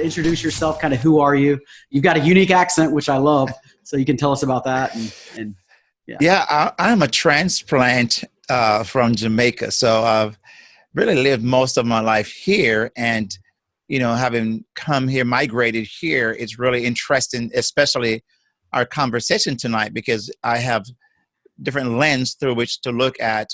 introduce yourself, kind of who are you? You've got a unique accent, which I love. So you can tell us about that. And yeah. Yeah, I'm a transplant from Jamaica. So I've really lived most of my life here. And, having come here, migrated here, it's really interesting, especially our conversation tonight, because I have different lens through which to look at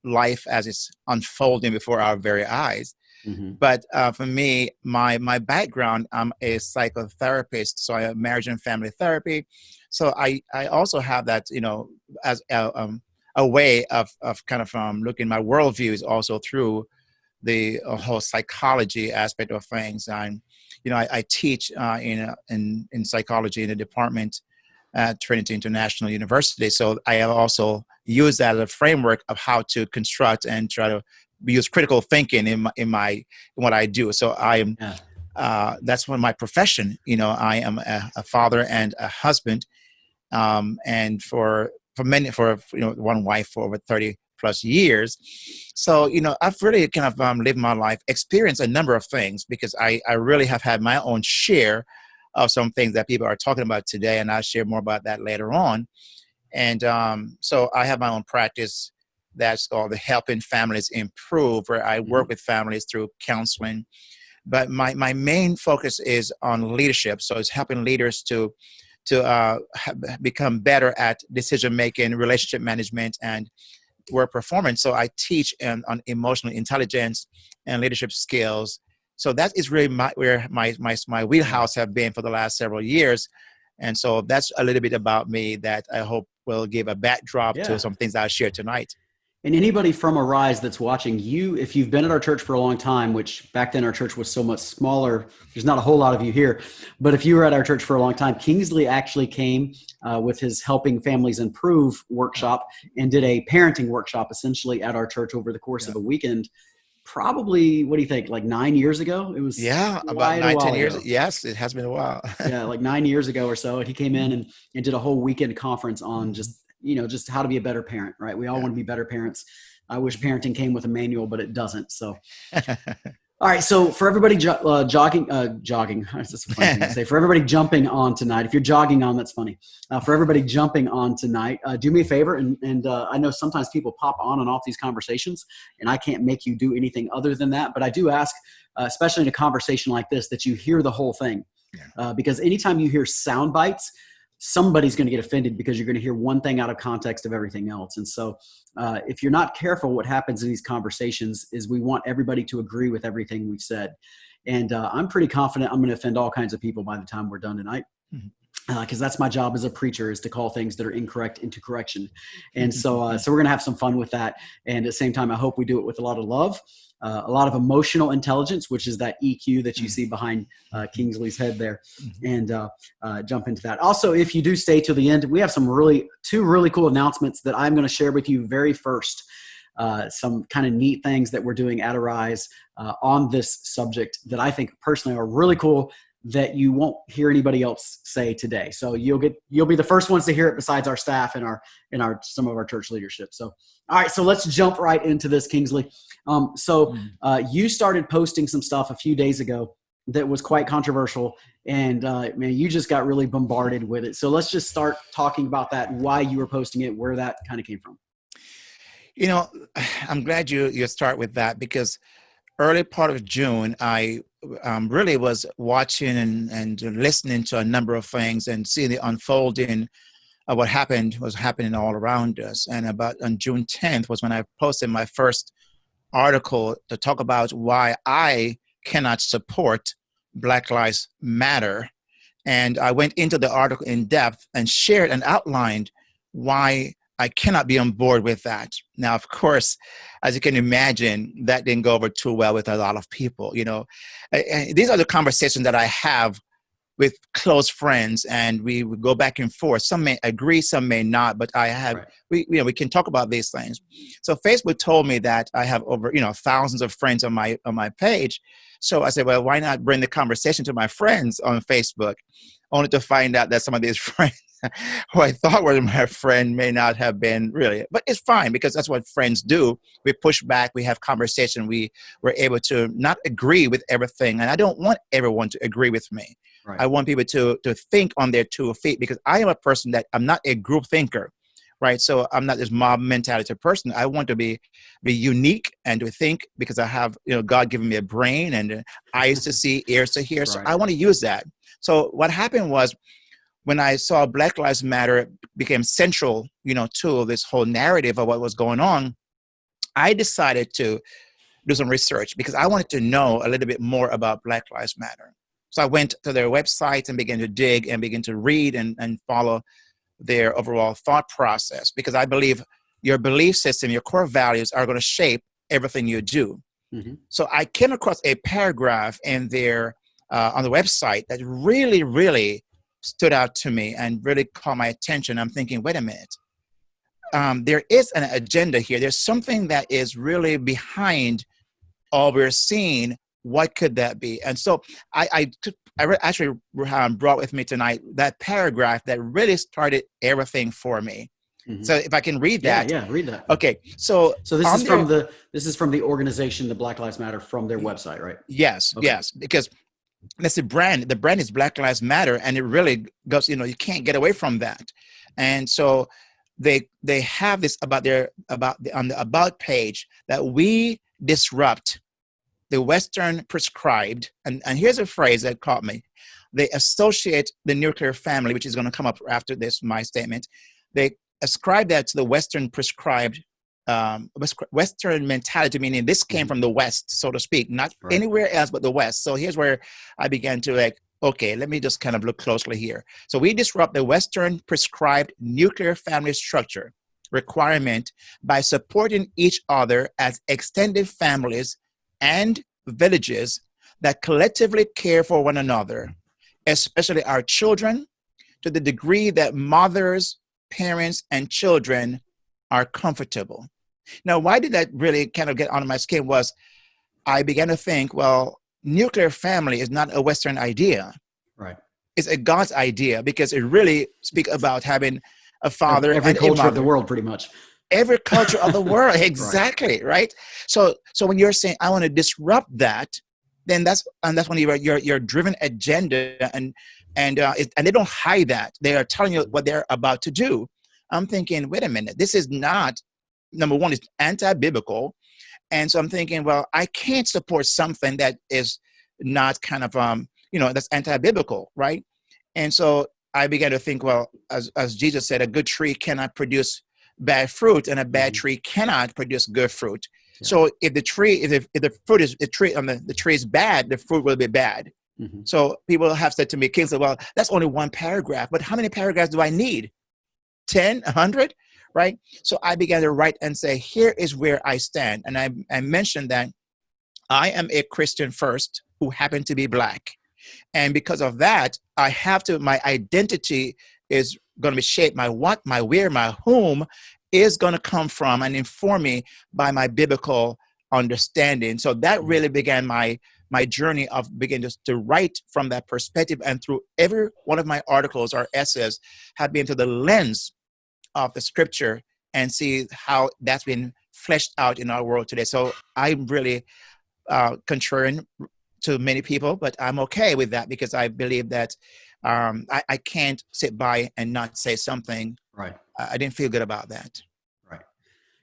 life as it's unfolding before our very eyes. Mm-hmm. But for me, my background, I'm a psychotherapist, so I have marriage and family therapy. So I also have that, as a way of kind of looking my worldview is also through the whole psychology aspect of things. And I teach in psychology in the department at Trinity International University. So I have also used that as a framework of how to construct and try to use critical thinking in what I do. So I am that's one of my profession. I am a father and a husband, and for one wife for over 30 plus years. So I've really kind of lived my life, experienced a number of things, because I really have had my own share of some things that people are talking about today, and I'll share more about that later on. And so I have my own practice that's called the Helping Families Improve, where I work with families through counseling. But my main focus is on leadership. So it's helping leaders to become better at decision making, relationship management, and work performance. So I teach on emotional intelligence and leadership skills. So that is really where my wheelhouse have been for the last several years. And so that's a little bit about me that I hope will give a backdrop to some things I'll share tonight. And anybody from Arise that's watching, if you've been at our church for a long time, which back then our church was so much smaller, there's not a whole lot of you here, but if you were at our church for a long time, Kingsley actually came with his Helping Families Improve workshop and did a parenting workshop essentially at our church over the course of a weekend. Probably, what do you think, like 9 years ago? It was about 9-10 years. Yes, it has been a while. Like 9 years ago or so. And he came in and did a whole weekend conference on just how to be a better parent, right? We all want to be better parents. I wish parenting came with a manual, but it doesn't. So, all right. So for everybody jogging, that's just a funny thing to say. For everybody jumping on tonight, if you're jogging on, that's funny. For everybody jumping on tonight, do me a favor. And I know sometimes people pop on and off these conversations, and I can't make you do anything other than that. But I do ask, especially in a conversation like this, that you hear the whole thing. Because anytime you hear sound bites, somebody's going to get offended because you're going to hear one thing out of context of everything else. And so if you're not careful, what happens in these conversations is we want everybody to agree with everything we've said. And I'm pretty confident I'm going to offend all kinds of people by the time we're done tonight. Because that's my job as a preacher, is to call things that are incorrect into correction. And so we're going to have some fun with that. And at the same time, I hope we do it with a lot of love, a lot of emotional intelligence, which is that EQ that you see behind Kingsley's head there, and jump into that. Also, if you do stay till the end, we have two really cool announcements that I'm going to share with you very first. Some kind of neat things that we're doing at Arise on this subject that I think personally are really cool, that you won't hear anybody else say today. So you'll be the first ones to hear it, besides our staff and some of our church leadership. So, all right, so let's jump right into this, Kingsley. You started posting some stuff a few days ago that was quite controversial, and man, you just got really bombarded with it. So let's just start talking about that, why you were posting it, where that kind of came from. I'm glad you start with that, because early part of June, I really was watching and listening to a number of things and seeing the unfolding of what was happening all around us. And about on June 10th was when I posted my first article to talk about why I cannot support Black Lives Matter. And I went into the article in depth and shared and outlined why I cannot be on board with that. Now, of course, as you can imagine, that didn't go over too well with a lot of people. These are the conversations that I have with close friends, and we would go back and forth. Some may agree, some may not, but we can talk about these things. So Facebook told me that I have over, thousands of friends on my page. So I said, well, why not bring the conversation to my friends on Facebook, only to find out that some of these friends who I thought was my friend may not have been really, but it's fine because that's what friends do. We push back, we have conversation, we were able to not agree with everything. And I don't want everyone to agree with me. Right. I want people to think on their 2 feet because I am a person that I'm not a group thinker, right? So I'm not this mob mentality person. I want to be unique and to think because I have, God given me a brain and eyes to see, ears to hear. So Right. I want to use that. So what happened was when I saw Black Lives Matter became central, to this whole narrative of what was going on, I decided to do some research because I wanted to know a little bit more about Black Lives Matter. So I went to their website and began to dig and begin to read and follow their overall thought process because I believe your belief system, your core values are going to shape everything you do. Mm-hmm. So I came across a paragraph in their on the website that really, really stood out to me and really caught my attention. I'm thinking, wait a minute. There is an agenda here. There's something that is really behind all we're seeing. What could that be? And so actually brought with me tonight that paragraph that really started everything for me. Mm-hmm. So if I can read that. Yeah, read that. Okay. So this is from the organization, the Black Lives Matter, from their website, right? Yes, okay. Yes, because that's the brand. The brand is Black Lives Matter, and it really goes. You can't get away from that. And so they have this on the about page that we disrupt the Western prescribed, and here's a phrase that caught me. They associate the nuclear family, which is going to come up after this, my statement. They ascribe that to the Western prescribed Western mentality, meaning this came from the West, so to speak, not right. Anywhere else but the West. So here's where I began to okay, let me just kind of look closely here. So we disrupt the Western prescribed nuclear family structure requirement by supporting each other as extended families and villages that collectively care for one another, especially our children, to the degree that mothers, parents, and children are comfortable. Now, why did that really kind of get under my skin was I began to think, well, nuclear family is not a Western idea. Right. It's a God's idea because it really speaks about having a father every and culture a of the world, pretty much. Every culture of the world, exactly, right? So when you're saying I want to disrupt that, then that's when your driven agenda and they don't hide that. They are telling you what they're about to do. I'm thinking, wait a minute, this is not. Number one, it's anti-biblical. And so I'm thinking, well, I can't support something that is not kind of, that's anti-biblical, right? And so I began to think, well, as Jesus said, a good tree cannot produce bad fruit and a bad tree cannot produce good fruit. Yeah. So if the tree, if the fruit is, the tree is bad, the fruit will be bad. Mm-hmm. So people have said to me, Kingsley, well, that's only one paragraph, but how many paragraphs do I need? 10, 100? Right? So I began to write and say, here is where I stand. And I mentioned that I am a Christian first who happened to be Black. And because of that, my identity is going to be shaped. My what, my where, my whom is going to come from and inform me by my biblical understanding. So that really began my journey of beginning to write from that perspective. And through every one of my articles or essays have been to the lens of the scripture and see how that's been fleshed out in our world today. So I'm really contrarian to many people, but I'm okay with that because I believe that I can't sit by and not say something. Right. I didn't feel good about that. Right.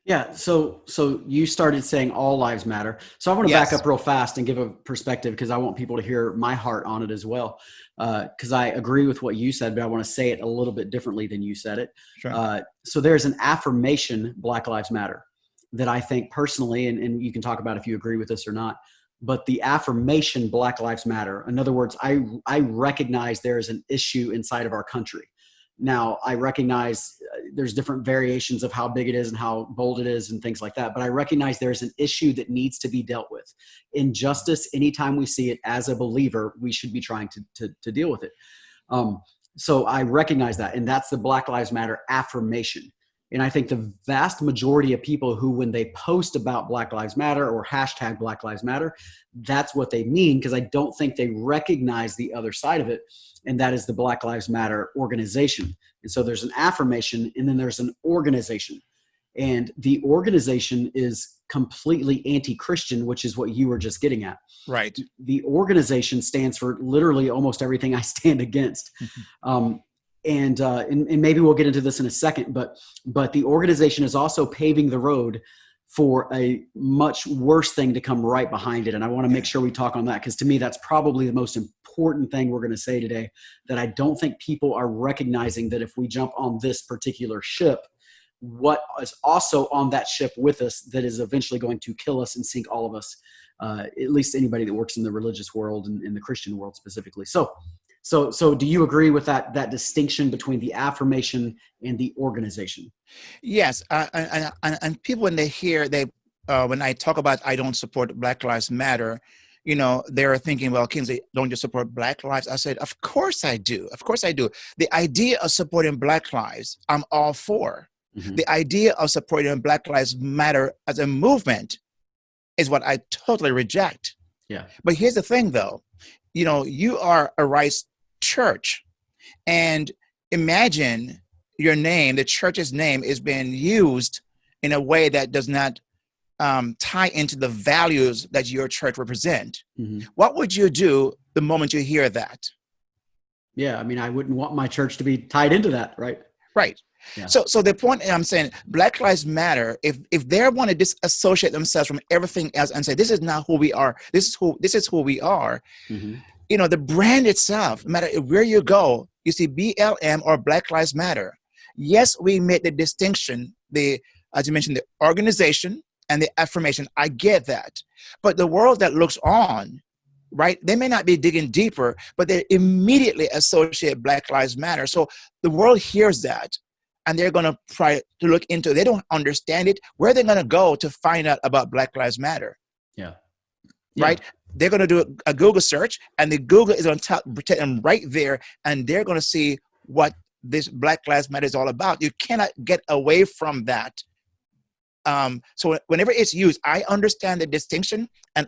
Yeah. So you started saying all lives matter. So I want to back up real fast and give a perspective because I want people to hear my heart on it as well. Because I agree with what you said, but I want to say it a little bit differently than you said it. Sure. So there's an affirmation, Black Lives Matter, that I think personally, and you can talk about if you agree with this or not, but the affirmation Black Lives Matter, in other words, I recognize there is an issue inside of our country. Now, I recognize there's different variations of how big it is and how bold it is and things like that, but I recognize there's an issue that needs to be dealt with. Injustice, anytime we see it as a believer, we should be trying to deal with it. So I recognize that, and that's the Black Lives Matter affirmation. And I think the vast majority of people who, when they post about Black Lives Matter or hashtag Black Lives Matter, that's what they mean, because I don't think they recognize the other side of it. And that is the Black Lives Matter organization. And so there's an affirmation and then there's an organization. And the organization is completely anti-Christian, which is what you were just getting at. Right. The organization stands for literally almost everything I stand against. And maybe we'll get into this in a second, but the organization is also paving the road for a much worse thing to come right behind it. And I want to make sure we talk on that, because to me, that's probably the most important thing we're going to say today, that I don't think people are recognizing that if we jump on this particular ship, what is also on that ship with us that is eventually going to kill us and sink all of us, at least anybody that works in the religious world and in the Christian world specifically. So do you agree with that distinction between the affirmation and the organization? Yes. And people, when they hear, when I talk about I don't support Black Lives Matter, they're thinking, well, Kingsley, don't you support Black lives? I said, of course I do. Of course I do. The idea of supporting Black lives, I'm all for. Mm-hmm. The idea of supporting Black Lives Matter as a movement is what I totally reject. Yeah. But here's the thing, though. You are a rights church, and imagine your name, the church's name, is being used in a way that does not tie into the values that your church represent. Mm-hmm. What would you do the moment you hear that? Yeah, I mean, I wouldn't want my church to be tied into that, right? Right. Yeah. So the point I'm saying, Black Lives Matter, if they want to disassociate themselves from everything else and say, this is not who we are, this is who we are, mm-hmm. The brand itself, no matter where you go, you see BLM or Black Lives Matter. Yes, we made the distinction, as you mentioned, the organization and the affirmation. I get that. But the world that looks on, right, they may not be digging deeper, but they immediately associate Black Lives Matter. So the world hears that, and they're going to try to look into it. They don't understand it. Where are they going to go to find out about Black Lives Matter? Yeah. Right? They're going to do a Google search, and the Google is going to protect them right there, and they're going to see what this Black Lives Matter is all about. You cannot get away from that. So whenever it's used, I understand the distinction, and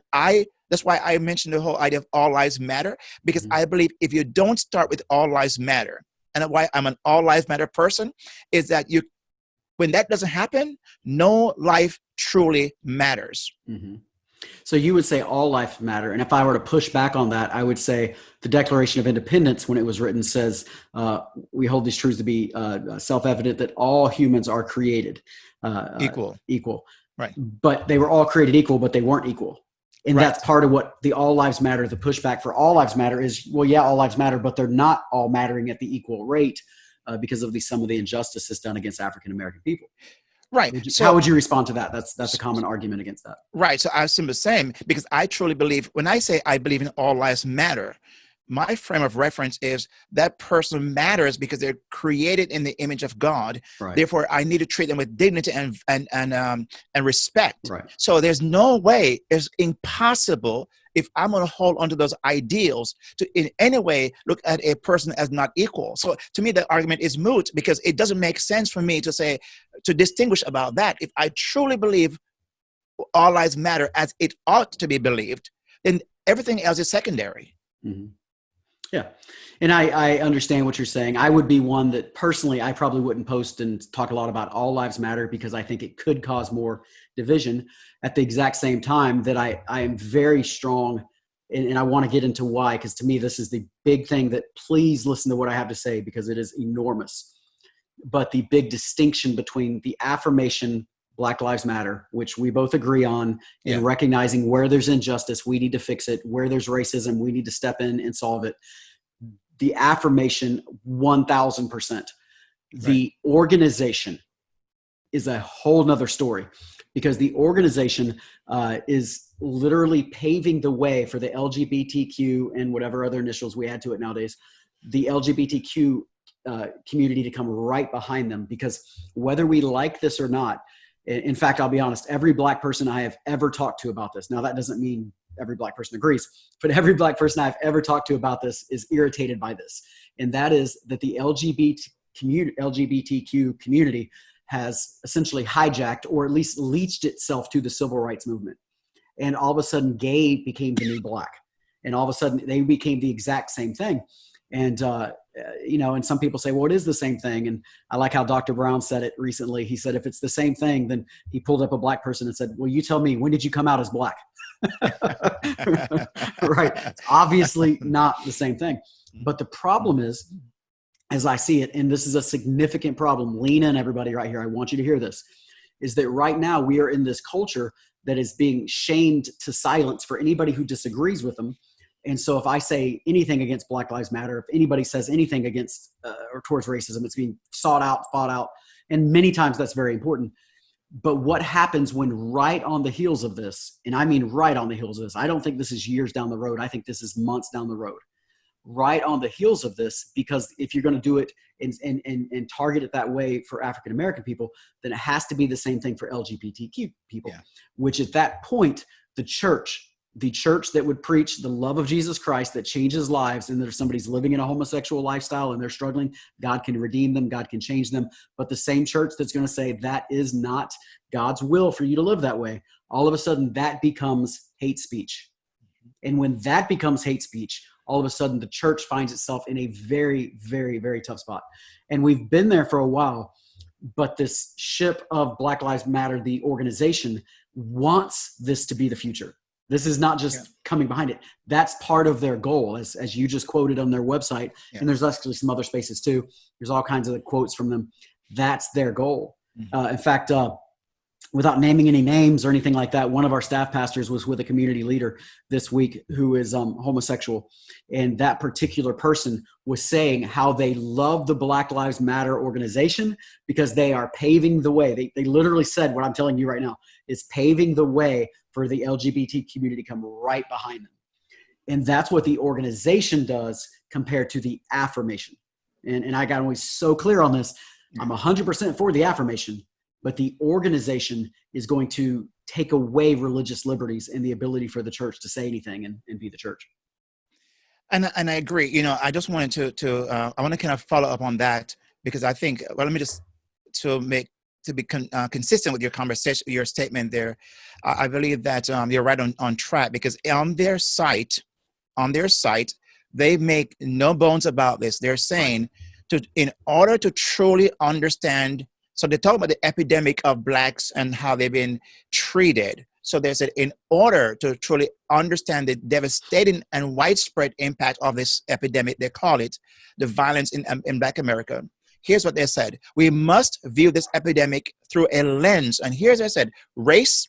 that's why I mentioned the whole idea of all lives matter, because mm-hmm. I believe if you don't start with all lives matter, and why I'm an all lives matter person, is that when that doesn't happen, no life truly matters. Mm-hmm. So you would say all lives matter. And if I were to push back on that, I would say the Declaration of Independence, when it was written, says we hold these truths to be self-evident, that all humans are created equal. Right. But they were all created equal, but they weren't equal. And right. That's part of what the all lives matter, the pushback for all lives matter is, well, yeah, all lives matter, but they're not all mattering at the equal rate because of some of the injustices done against African-American people. Right. How would you respond to that? That's a common argument against that. Right. So I assume the same, because I truly believe, when I say I believe in all lives matter, my frame of reference is that person matters because they're created in the image of God. Right. Therefore, I need to treat them with dignity and respect. Right. So there's no way, it's impossible, if I'm going to hold onto those ideals, to in any way look at a person as not equal. So to me, the argument is moot, because it doesn't make sense for me to distinguish about that. If I truly believe all lives matter as it ought to be believed, then everything else is secondary. Mm-hmm. Yeah. And I understand what you're saying. I would be one that personally, I probably wouldn't post and talk a lot about all lives matter, because I think it could cause more division. At the exact same time that I am very strong, and I want to get into why, because to me, this is the big thing that, please listen to what I have to say, because it is enormous. But the big distinction between the affirmation, Black Lives Matter, which we both agree on, in recognizing where there's injustice, we need to fix it. Where there's racism, we need to step in and solve it. The affirmation, 1000%. Right. The organization is a whole nother story, because the organization is literally paving the way for the LGBTQ and whatever other initials we add to it nowadays, the LGBTQ community to come right behind them. Because whether we like this or not, in fact, I'll be honest, every Black person I have ever talked to about this, now that doesn't mean every Black person agrees, but every Black person I've ever talked to about this is irritated by this. And that is that the LGBTQ community has essentially hijacked, or at least leached itself to the civil rights movement. And all of a sudden gay became the new black. And all of a sudden they became the exact same thing. And, and some people say, well, it is the same thing. And I like how Dr. Brown said it recently. He said, if it's the same thing, then he pulled up a black person and said, well, you tell me, when did you come out as black? Right. It's obviously not the same thing. But the problem is, as I see it, and this is a significant problem, lean in everybody right here, I want you to hear this, is that right now we are in this culture that is being shamed to silence for anybody who disagrees with them. And so if I say anything against Black Lives Matter, if anybody says anything against or towards racism, it's being sought out, fought out. And many times that's very important. But what happens when right on the heels of this, and I mean right on the heels of this, I don't think this is years down the road. I think this is months down the road. Right on the heels of this, because if you're going to do it and target it that way for African-American people, then it has to be the same thing for LGBTQ people, which at that point, the church that would preach the love of Jesus Christ that changes lives, and that if somebody's living in a homosexual lifestyle and they're struggling, God can redeem them, God can change them. But the same church that's going to say that is not God's will for you to live that way, all of a sudden that becomes hate speech. And when that becomes hate speech, all of a sudden the church finds itself in a very, very, very tough spot. And we've been there for a while, but this ship of Black Lives Matter, the organization, wants this to be the future. This is not just coming behind it. That's part of their goal, as you just quoted on their website. And there's actually some other spaces too. There's all kinds of quotes from them. That's their goal. In fact, without naming any names or anything like that, one of our staff pastors was with a community leader this week who is homosexual. And that particular person was saying how they love the Black Lives Matter organization because they are paving the way. They literally said what I'm telling you right now is paving the way for the LGBT community to come right behind them. And that's what the organization does compared to the affirmation. And I got always so clear on this. I'm 100% for the affirmation, but the organization is going to take away religious liberties and the ability for the church to say anything and be the church. And I agree. You know, I just wanted I want to kind of follow up on that, because I think, well, let me just to be consistent with your conversation, your statement there. I believe that you're right on track, because on their site, they make no bones about this. They're saying in order to truly understand. So they talk about the epidemic of blacks and how they've been treated. So they said, in order to truly understand the devastating and widespread impact of this epidemic, they call it the violence in Black America. Here's what they said. We must view this epidemic through a lens. And here's what I said: race,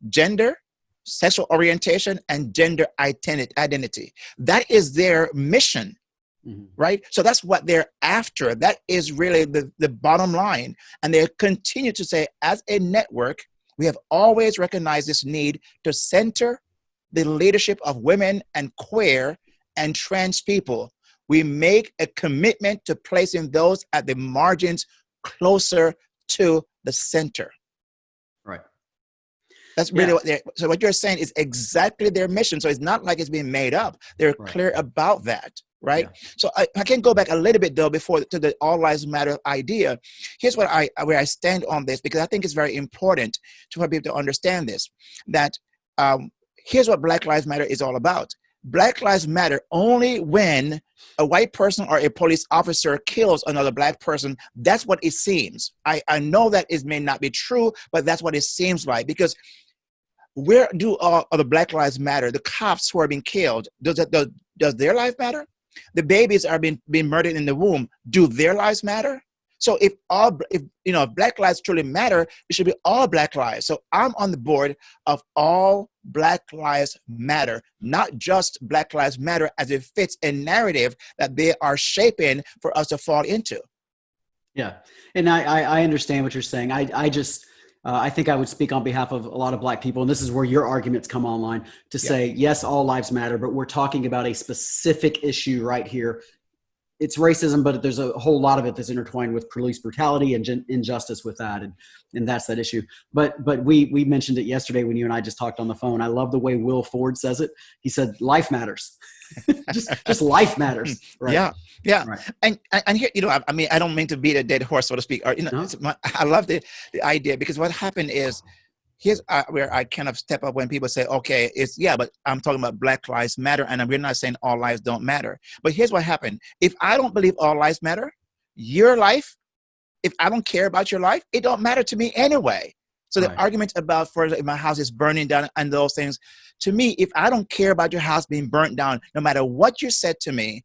gender, sexual orientation, and gender identity. That is their mission. Right? So that's what they're after. That is really the bottom line. And they continue to say, as a network, we have always recognized this need to center the leadership of women and queer and trans people. We make a commitment to placing those at the margins closer to the center. Right. That's really what you're saying is exactly their mission. So it's not like it's being made up. They're clear about that. Right. Yeah. So I can go back a little bit though before to the all lives matter idea. Here's where I stand on this, because I think it's very important to help people to understand this, that here's what Black Lives Matter is all about. Black Lives Matter only when a white person or a police officer kills another black person. That's what it seems. I know that it may not be true, but that's what it seems like, because where do all of the Black Lives Matter, the cops who are being killed, does their life matter? The babies are being murdered in the womb. Do their lives matter? So if Black lives truly matter, it should be all Black lives. So I'm on the board of all Black lives matter, not just Black lives matter as it fits a narrative that they are shaping for us to fall into. Yeah, and I understand what you're saying. I think I would speak on behalf of a lot of Black people, and this is where your arguments come online to say, yes, all lives matter, but we're talking about a specific issue right here. It's racism, but there's a whole lot of it that's intertwined with police brutality and injustice with that, and that's that issue. But we mentioned it yesterday when you and I just talked on the phone. I love the way Will Ford says it. He said, life matters. just life matters. Right. Yeah, yeah. Right. And here, I mean, I don't mean to beat a dead horse, so to speak. Or No. I love the idea, because what happened is, here's where I kind of step up when people say, okay, but I'm talking about Black Lives Matter, and we're not saying all lives don't matter. But here's what happened: if I don't believe all lives matter, your life, if I don't care about your life, it don't matter to me anyway. So the Right. argument about, for example, if my house is burning down and those things, to me, if I don't care about your house being burnt down, no matter what you said to me,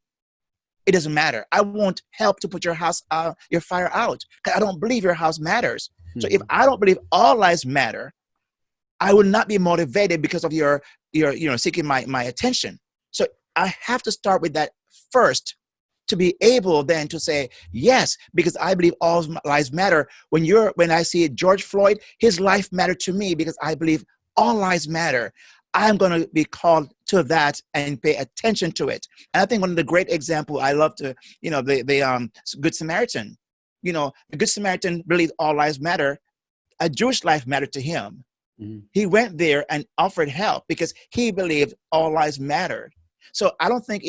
it doesn't matter. I won't help to put your fire out, because I don't believe your house matters. So if Mhm. I don't believe all lives matter, I will not be motivated because of your seeking my attention. So I have to start with that first, to be able then to say yes, because I believe all lives matter. When I see George Floyd, his life mattered to me because I believe all lives matter. I'm going to be called to that and pay attention to it. And I think one of the great example I love to, the Good Samaritan, the Good Samaritan believed all lives matter. A Jewish life mattered to him. Mhm. He went there and offered help because he believed all lives mattered. So I don't think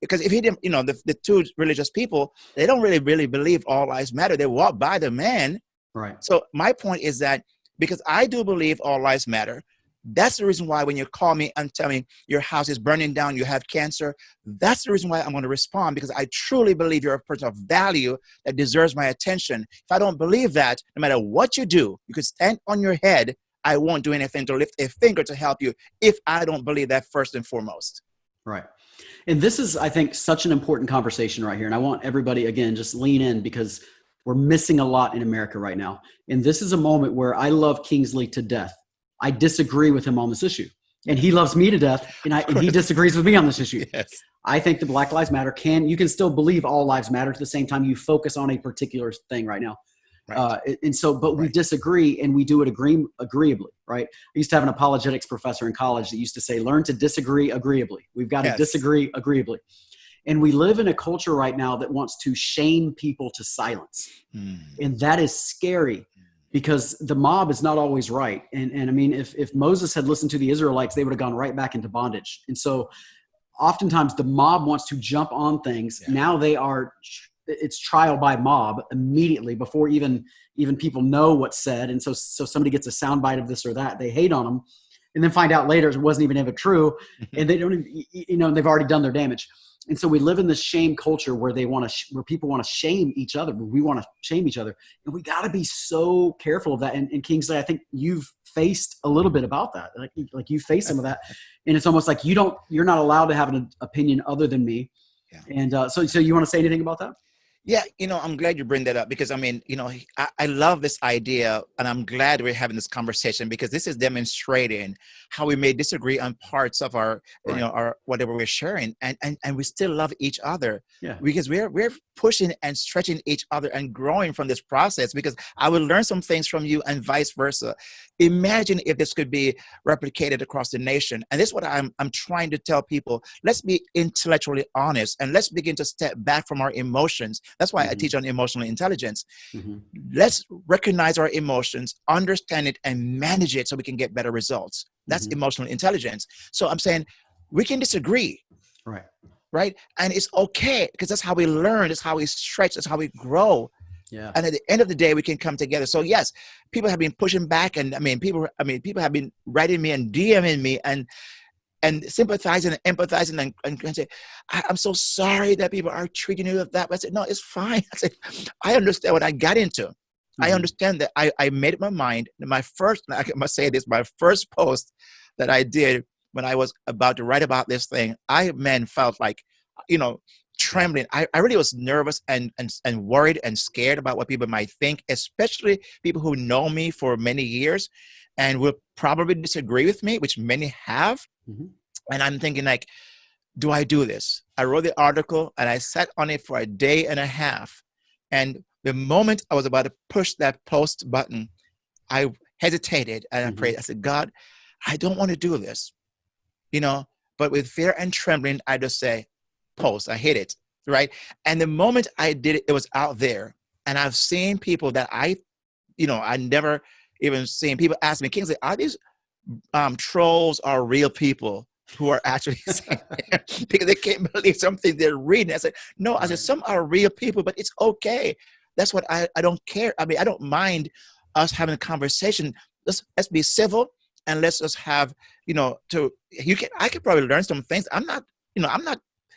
because if he didn't, the two religious people, they don't really believe all lives matter. They walk by the man. Right. So my point is that because I do believe all lives matter, that's the reason why when you call me and tell me your house is burning down, you have cancer, that's the reason why I'm going to respond, because I truly believe you're a person of value that deserves my attention. If I don't believe that, no matter what you do, you could stand on your head, I won't do anything to lift a finger to help you if I don't believe that first and foremost. Right. And this is, I think, such an important conversation right here. And I want everybody, again, just lean in, because we're missing a lot in America right now. And this is a moment where I love Kingsley to death. I disagree with him on this issue. And he loves me to death, and he disagrees with me on this issue. Yes. I think the Black Lives Matter you can still believe all lives matter at the same time you focus on a particular thing right now. Right. But we disagree, and we do it agreeably, right? I used to have an apologetics professor in college that used to say, learn to disagree agreeably. We've got to disagree agreeably. And we live in a culture right now that wants to shame people to silence. And that is scary, because the mob is not always right. And I mean, if Moses had listened to the Israelites, they would have gone right back into bondage. And so oftentimes the mob wants to jump on things. Yeah. Now it's trial by mob immediately before even people know what's said. And so somebody gets a soundbite of this or that, they hate on them, and then find out later it wasn't even ever true. And they don't even, they've already done their damage. And so we live in this shame culture where where people want to shame each other. We want to shame each other. And we got to be so careful of that. And Kingsley, I think you've faced a little bit about that. Like you face some of that. And it's almost like you're not allowed to have an opinion other than me. Yeah. And so you want to say anything about that? Yeah, I'm glad you bring that up, because I mean, I love this idea, and I'm glad we're having this conversation, because this is demonstrating how we may disagree on parts of our, right, our whatever we're sharing, and we still love each other. Yeah. Because we're pushing and stretching each other and growing from this process, because I will learn some things from you and vice versa. Imagine if this could be replicated across the nation. And this is what I'm trying to tell people. Let's be intellectually honest, and let's begin to step back from our emotions. That's why I teach on emotional intelligence. Let's recognize our emotions, understand it, and manage it so we can get better results. That's emotional intelligence. So I'm saying we can disagree. Right? And it's okay, because that's how we learn, that's how we stretch, that's how we grow. Yeah. And at the end of the day, we can come together. So yes, people have been pushing back, and people have been writing me and DMing me and sympathizing and empathizing and say, I'm so sorry that people are treating you like that. But I said, no, it's fine. I said, I understand what I got into. I understand that I made up my mind. I must say this, my first post that I did when I was about to write about this thing, I felt like, trembling. I really was nervous and worried and scared about what people might think, especially people who know me for many years and will probably disagree with me, which many have. And I'm thinking, like, do I do this? I wrote the article and I sat on it for a day and a half. And the moment I was about to push that post button, I hesitated and I prayed. I said, God, I don't want to do this, but with fear and trembling, I just say, post. I hit it, right? And the moment I did it, it was out there. And I've seen people that I never even seen. People ask me, Kingsley, are these trolls or real people? who are actually saying it because they can't believe something they're reading. I said, no, I said, some are real people, but it's okay. That's what I don't care. I mean, I don't mind us having a conversation. Let's be civil and let's just have, I could probably learn some things. I'm not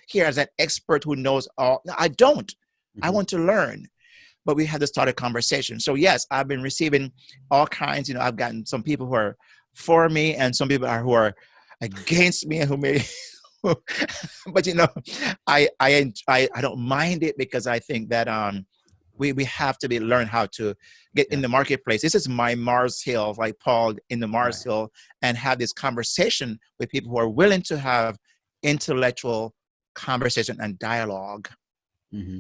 here as an expert who knows all. No, I don't. I want to learn. But we had to start a conversation. So yes, I've been receiving all kinds. I've gotten some people who are for me and some people who are against me and who may. But I don't mind it because I think that we have to learn how to get in the marketplace. This is my Mars Hill, like Paul in the Mars Hill, and have this conversation with people who are willing to have intellectual conversation and dialogue. Mm-hmm.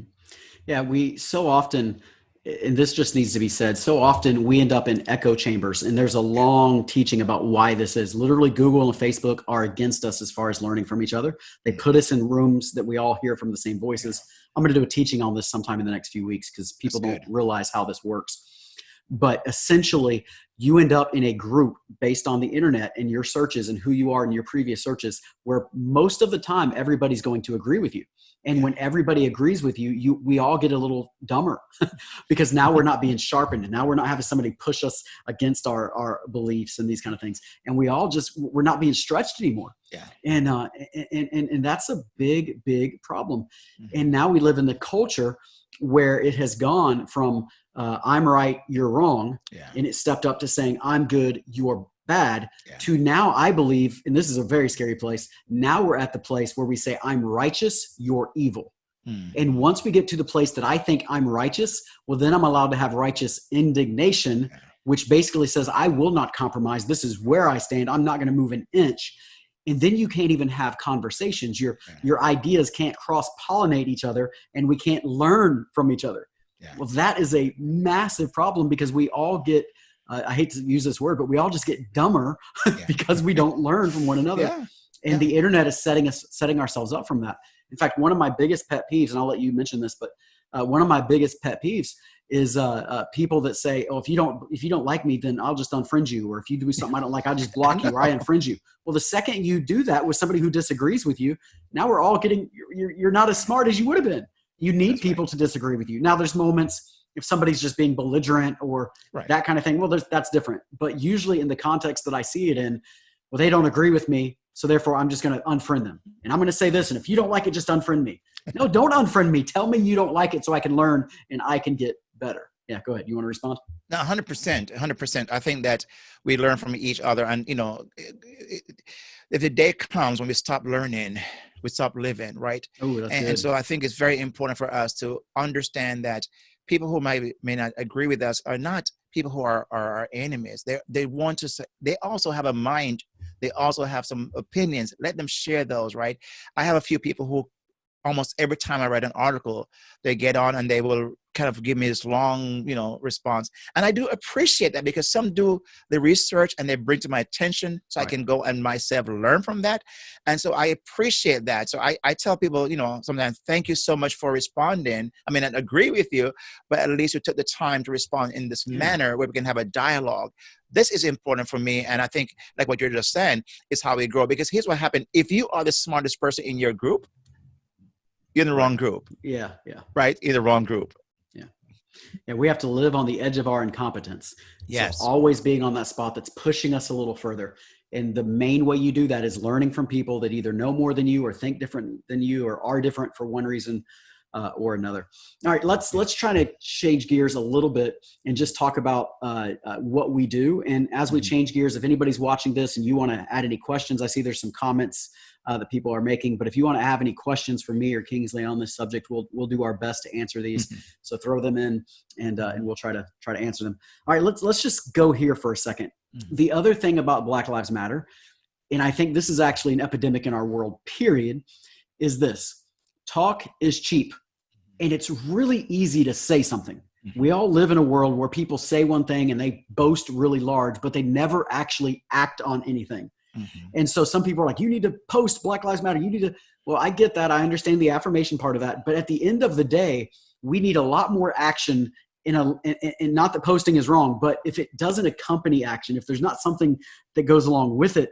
Yeah, we so often, and this just needs to be said, so often we end up in echo chambers, and there's a long teaching about why this is. Literally, Google and Facebook are against us as far as learning from each other. They put us in rooms that we all hear from the same voices. I'm going to do a teaching on this sometime in the next few weeks because people don't realize how this works. But essentially, you end up in a group based on the internet and your searches and who you are in your previous searches, where most of the time everybody's going to agree with you. And when everybody agrees with you, we all get a little dumber because now we're not being sharpened, and now we're not having somebody push us against our beliefs and these kind of things. And we're not being stretched anymore. Yeah. And that's a big, big problem. Mm-hmm. And now we live in the culture where it has gone from I'm right, you're wrong. Yeah. And it stepped up to saying I'm good, you're bad, to now I believe, and this is a very scary place, now we're at the place where we say I'm righteous, you're evil. And once we get to the place that I think I'm righteous, well, then I'm allowed to have righteous indignation, which basically says I will not compromise. This is where I stand. I'm not going to move an inch. And then you can't even have conversations. Your ideas can't cross-pollinate each other, and we can't learn from each other. Yeah. Well, that is a massive problem because we all get, I hate to use this word, but we all just get dumber because we don't learn from one another. Yeah. And the internet is setting ourselves up from that. In fact, one of my biggest pet peeves, and I'll let you mention this, but one of my biggest pet peeves is people that say, oh, if you don't like me, then I'll just unfriend you. Or if you do something I don't like, I'll just block you or I unfriend you. Well, the second you do that with somebody who disagrees with you, now we're all you're not as smart as you would have been. You need people to disagree with you. Now there's moments if somebody's just being belligerent or that kind of thing, well, that's different. But usually in the context that I see it in, well, they don't agree with me, so therefore I'm just going to unfriend them. And I'm going to say this, and if you don't like it, just unfriend me. No, don't unfriend me. Tell me you don't like it so I can learn and I can get better. Yeah, go ahead. You want to respond? No, 100%. I think that we learn from each other. And, if the day comes when we stop learning, we stop living, right? Oh, that's good. And so I think it's very important for us to understand that people who may not agree with us are not people who are our enemies. They want to say, they also have a mind. They also have some opinions. Let them share those, right? I have a few people who almost every time I write an article, they get on and they will kind of give me this long, response. And I do appreciate that because some do the research and they bring to my attention so I can go and myself learn from that. And so I appreciate that. So I tell people, sometimes, thank you so much for responding. I mean, I agree with you, but at least you took the time to respond in this manner where we can have a dialogue. This is important for me. And I think like what you're just saying is how we grow, because here's what happened. If you are the smartest person in your group, you're in the wrong group. Yeah. Right? In the wrong group. Yeah, we have to live on the edge of our incompetence. Yes. So always being on that spot that's pushing us a little further. And the main way you do that is learning from people that either know more than you or think different than you or are different for one reason or another. All right, let's try to change gears a little bit and just talk about what we do. And as we change gears, if anybody's watching this and you want to add any questions, I see there's some comments that people are making. But if you want to have any questions for me or Kingsley on this subject, we'll do our best to answer these. So throw them in, and we'll try to answer them. All right, let's just go here for a second. The other thing about Black Lives Matter, and I think this is actually an epidemic in our world, period, is this: talk is cheap, and it's really easy to say something. We all live in a world where people say one thing and they boast really large, but they never actually act on anything. And so some people are like, you need to post Black Lives Matter. You need to, well, I get that. I understand the affirmation part of that. But at the end of the day, we need a lot more action and not that posting is wrong, but if it doesn't accompany action, if there's not something that goes along with it,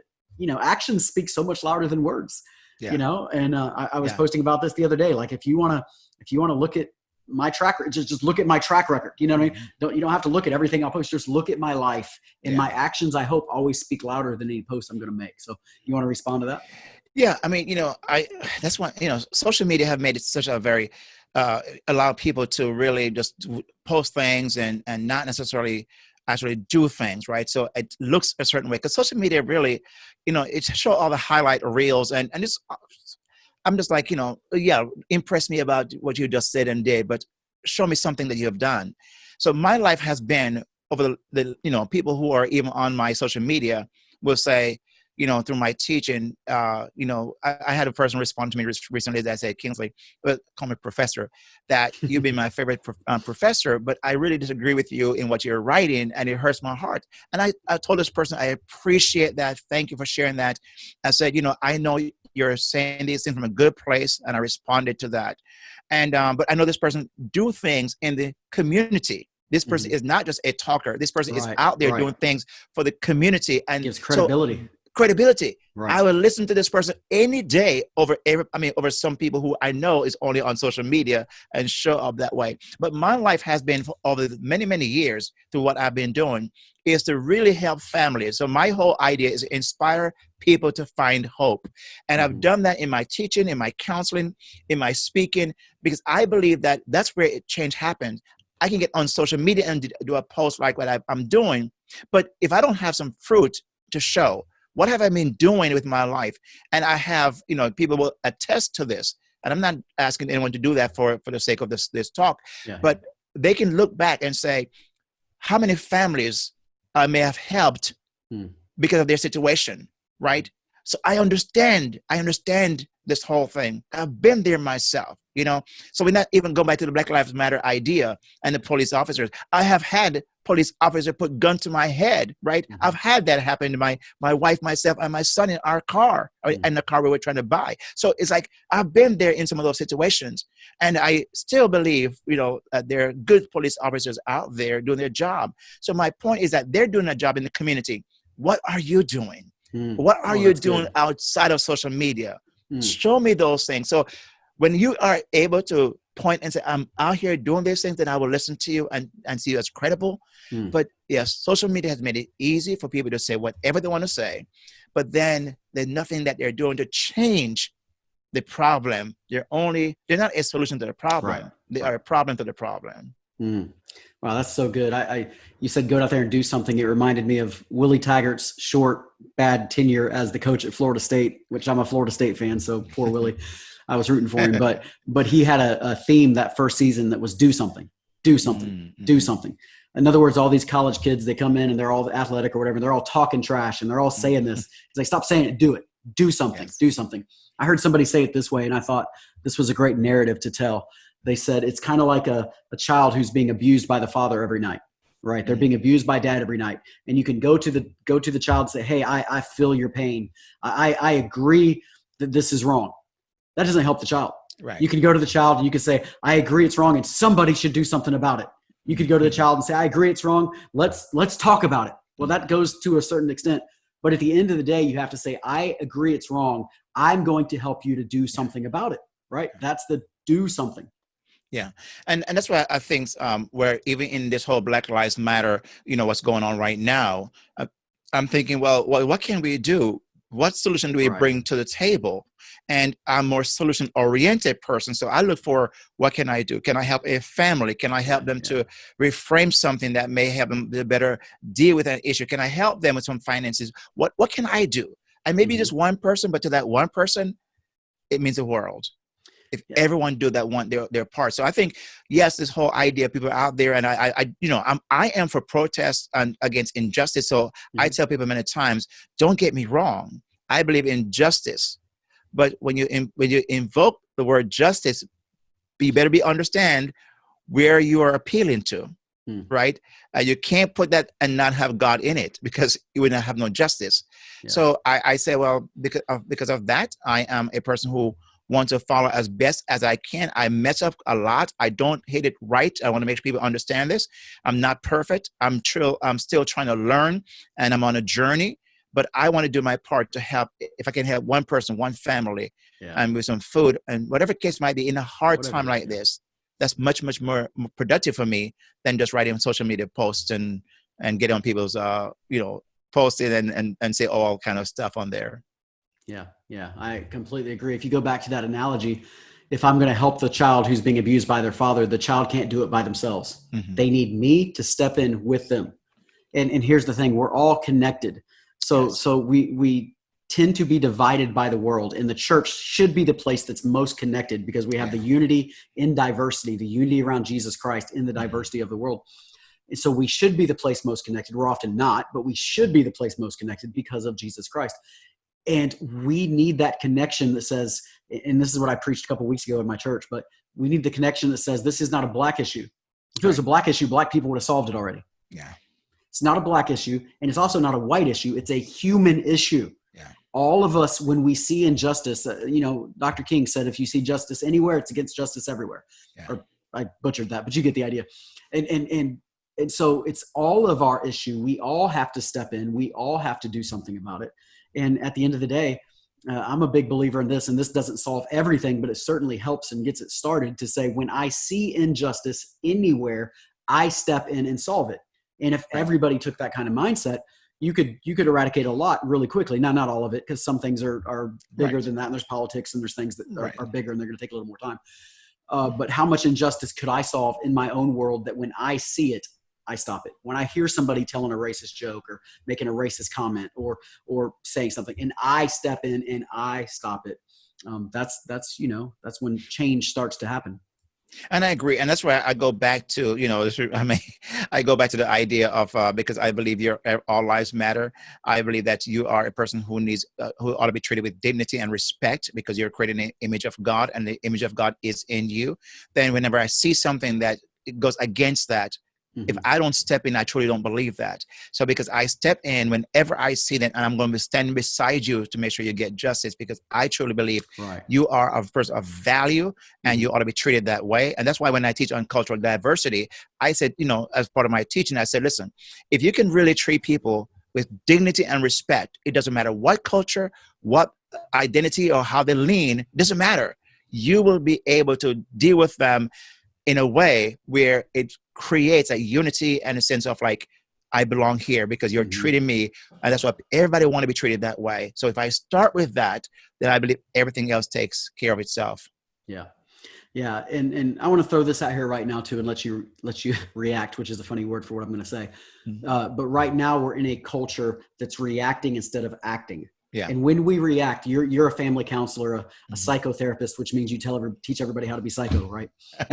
actions speak so much louder than words, Yeah. and I was Yeah. posting about this the other day. Like, if you want to look at my track record, just look at my track record. You know what I mean? You don't have to look at everything I'll post. Just look at my life, and Yeah. my actions, I hope, always speak louder than any post I'm going to make. So you want to respond to that? Yeah, I mean, that's why, social media have made it such a very, allow people to really just post things and not necessarily actually do things, right? So it looks a certain way because social media really, it show all the highlight reels and it's, I'm just like, yeah, impress me about what you just said and did, but show me something that you have done. So my life has been over people who are even on my social media will say, through my teaching, I had a person respond to me recently that said, Kingsley, call me professor, that you've been my favorite professor, but I really disagree with you in what you're writing and it hurts my heart. And I told this person, I appreciate that. Thank you for sharing that. I said, I know you're saying these things from a good place, and I responded to that. And but I know this person do things in the community. This person is not just a talker. This person is out there doing things for the community, and gives credibility. Credibility. Right. I will listen to this person any day over some people who I know is only on social media and show up that way. But my life has been for over many, many years through what I've been doing is to really help families. So my whole idea is to inspire people to find hope. And I've done that in my teaching, in my counseling, in my speaking, because I believe that that's where change happens. I can get on social media and do a post like what I'm doing. But if I don't have some fruit to show, what have I been doing with my life? And I have, people will attest to this. And I'm not asking anyone to do that for the sake of this talk, but they can look back and say, how many families I may have helped because of their situation, right? So I understand this whole thing. I've been there myself, So we're not even going back to the Black Lives Matter idea and the police officers. I have had police officer put gun to my head, right? I've had that happen to my wife, myself, and my son in our car, in the car we were trying to buy. So it's like, I've been there in some of those situations. And I still believe, there are good police officers out there doing their job. So my point is that they're doing a job in the community. What are you doing? What are you doing outside of social media? Show me those things. So when you are able to point and say, I'm out here doing these things, then I will listen to you and see you as credible. But yes, social media has made it easy for people to say whatever they want to say, but then there's nothing that they're doing to change the problem. They're not a solution to the problem. They are a problem to the problem. Wow, that's so good. You said go out there and do something. It reminded me of Willie Taggart's short, bad tenure as the coach at Florida State, which I'm a Florida State fan, so poor Willie. I was rooting for him, but he had a theme that first season that was do something, do something, do something. In other words, all these college kids, they come in and they're all athletic or whatever. They're all talking trash and they're all saying this. It's like, stop saying it, do it, do something, do something. I heard somebody say it this way, and I thought this was a great narrative to tell. They said it's kind of like a child who's being abused by the father every night, right? They're being abused by dad every night. And you can go to the child and say, hey, I feel your pain. I agree that this is wrong. That doesn't help the child. Right. You can go to the child and you can say, I agree it's wrong and somebody should do something about it. You could go to the child and say, I agree it's wrong. Let's talk about it. Well, that goes to a certain extent. But at the end of the day, you have to say, I agree it's wrong. I'm going to help you to do something about it, right? That's the do something. Yeah. And that's why I think where even in this whole Black Lives Matter, what's going on right now, I'm thinking, well, what can we do? What solution do we bring to the table? And I'm a more solution-oriented person. So I look for, what can I do? Can I help a family? Can I help them to reframe something that may help them to better deal with an issue? Can I help them with some finances? What can I do? And maybe just one person, but to that one person, it means the world. If everyone do that one their part. So I think, yes, this whole idea, people out there, and I am for protest and against injustice. So I tell people many times, don't get me wrong, I believe in justice, but when you invoke the word justice, you better understand where you are appealing to, right? You can't put that and not have God in it, because you would not have no justice. So I say, well, because of that, I am a person who want to follow as best as I can. I mess up a lot. I don't hit it right. I want to make sure people understand this. I'm not perfect. I'm still trying to learn, and I'm on a journey. but I want to do my part to help. If I can help one person, one family, Yeah. and with some food and whatever case might be in a hard Whatever time it is, like yeah. this, that's much, much more productive for me than just writing social media posts and get on people's, post it and say all kind of stuff on there. Yeah, yeah, I completely agree. If you go back to that analogy, if I'm going to help the child who's being abused by their father, the child can't do it by themselves. Mm-hmm. They need me to step in with them. And here's the thing, we're all connected. So Yes. we tend to be divided by the world, and the church should be the place that's most connected because we have the unity in diversity, the unity around Jesus Christ in the diversity of the world. And so we should be the place most connected. We're often not, but we should be the place most connected because of Jesus Christ. And we need that connection that says, and this is what I preached a couple of weeks ago in my church, but we need the connection that says this is not a black issue. If it was a black issue, black people would have solved it already. Yeah. It's not a black issue, and it's also not a white issue. It's a human issue. Yeah. All of us, when we see injustice, Dr. King said, if you see justice anywhere, it's against justice everywhere. Yeah. Or I butchered that, but you get the idea. And so it's all of our issue. We all have to step in. We all have to do something about it. And at the end of the day, I'm a big believer in this, and this doesn't solve everything, but it certainly helps and gets it started to say, when I see injustice anywhere, I step in and solve it. And if everybody took that kind of mindset, you could eradicate a lot really quickly. Now, not all of it, because some things are bigger than that. And there's politics and there's things that are bigger and they're going to take a little more time. But how much injustice could I solve in my own world that when I see it, I stop it? When I hear somebody telling a racist joke or making a racist comment or saying something, and I step in and I stop it, that's when change starts to happen. And I agree, and that's why I go back to, I go back to the idea of because I believe all lives matter. I believe that you are a person who needs who ought to be treated with dignity and respect because you're creating an image of God, and the image of God is in you. Then, whenever I see something that goes against that, if I don't step in, I truly don't believe that. So because I step in whenever I see that, and I'm going to be standing beside you to make sure you get justice, because I truly believe you are a person of value and you ought to be treated that way. And that's why when I teach on cultural diversity, I said, as part of my teaching, I said, listen, if you can really treat people with dignity and respect, it doesn't matter what culture, what identity, or how they lean, it doesn't matter. You will be able to deal with them in a way where it creates a unity and a sense of like, I belong here because you're treating me. And that's what everybody want to be treated that way. So if I start with that, then I believe everything else takes care of itself. Yeah. Yeah. And I want to throw this out here right now too, and let you react, which is a funny word for what I'm going to say. But right now we're in a culture that's reacting instead of acting. Yeah. And when we react, you're a family counselor, a psychotherapist, which means you teach everybody how to be psycho, right?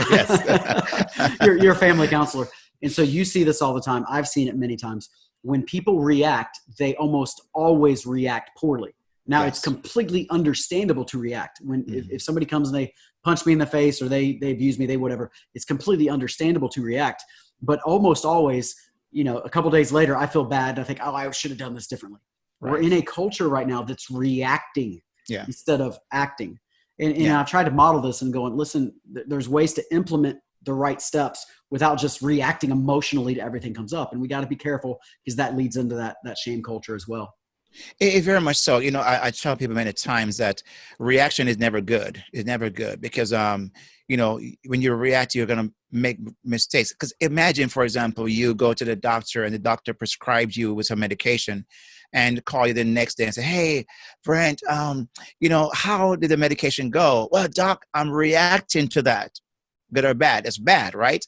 Yes. you're a family counselor. And so you see this all the time. I've seen it many times. When people react, they almost always react poorly. Now, it's completely understandable to react. When if somebody comes and they punch me in the face or they abuse me, they whatever, it's completely understandable to react. But almost always, a couple of days later, I feel bad. I think, oh, I should have done this differently. We're in a culture right now that's reacting instead of acting. And I've tried to model this and going, listen, there's ways to implement the right steps without just reacting emotionally to everything comes up. And we got to be careful because that leads into that shame culture as well. It very much so. I tell people many times that reaction is never good. It's never good because, when you react, you're going to make mistakes. Because imagine, for example, you go to the doctor and the doctor prescribes you with some medication and call you the next day and say, hey, Brent, how did the medication go? Well, doc, I'm reacting to that. Good or bad? It's bad, right?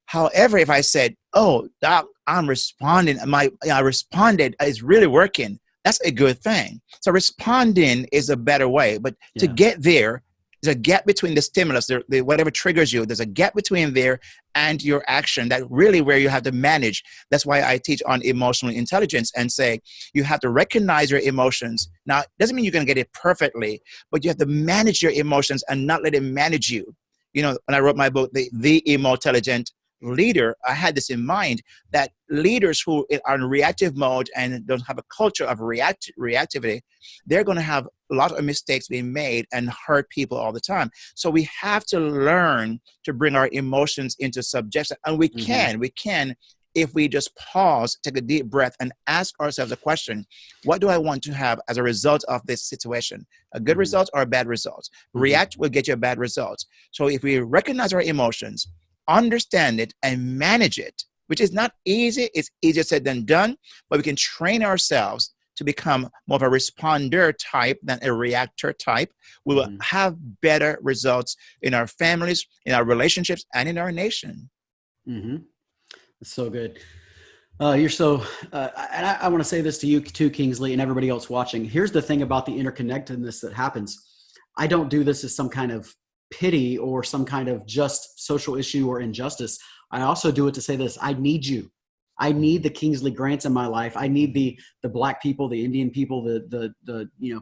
However, if I said, oh, doc, I'm responding, I responded, it's really working, that's a good thing. So responding is a better way. But to get there, there's a gap between the stimulus, whatever triggers you, there's a gap between there and your action that really where you have to manage. That's why I teach on emotional intelligence and say you have to recognize your emotions. Now, it doesn't mean you're going to get it perfectly, but you have to manage your emotions and not let it manage you. When I wrote my book, The Emotelligent Leader, I had this in mind that leaders who are in reactive mode and don't have a culture of reactivity, they're going to have a lot of mistakes being made and hurt people all the time. So we have to learn to bring our emotions into subjection, and we can if we just pause, take a deep breath, and ask ourselves a question: what do I want to have as a result of this situation? A good result or a bad result? React will get you a bad result. So if we recognize our emotions, understand it, and manage it, which is not easy, it's easier said than done, but we can train ourselves to become more of a responder type than a reactor type. We will have better results in our families, in our relationships, and in our nation. That's so good. You're so, and I want to say this to you too, Kingsley, and everybody else watching. Here's the thing about the interconnectedness that happens. I don't do this as some kind of pity or some kind of just social issue or injustice. I also do it to say this: I need you. I need the Kingsley Grants in my life. I need the Black people, the Indian people, the